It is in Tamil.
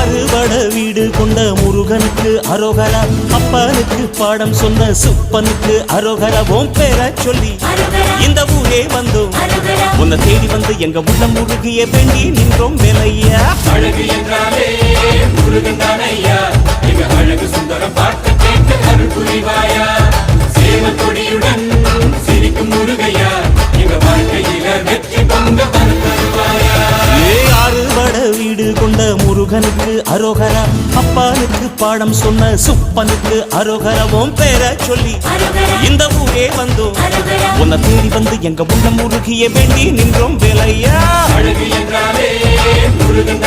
அறுபட வீடு கொண்ட முருகனுக்கு அரோகரா, அப்பனுக்கு பாடம் சொன்ன சுப்பனுக்கு அரோகரா. ஓம் பேர சொல்லி இந்த ஊரே வந்தோம், உன்னை தேடி வந்து எங்க உள்ளம் முருகிய வேண்டி நின்றோம் வேலையா. அழகு என்றாலே முருகன் தானையா, எங்க அழகு சுந்தரம் பார்த்து கேட்டு அருள் புரிவாயா. சேவல் கொடியுடன் சிரிக்கும் முருகையா, எங்க வாழ்க்கையில வெற்றி பொங்க தருவாயா. அறுபட வீடு கொண்ட முருகனுக்கு அரோகரா, அப்பனுக்கு பாடம் சொன்ன சுப்பனுக்கு அரோகரா. ஓம் பேர சொல்லி இந்த ஊரே வந்தோம், உன்னை தேடி வந்து எங்க உள்ளம் முருகிய வேண்டி நின்றோம் வேலையா. அழகு என்றாலே முருகன்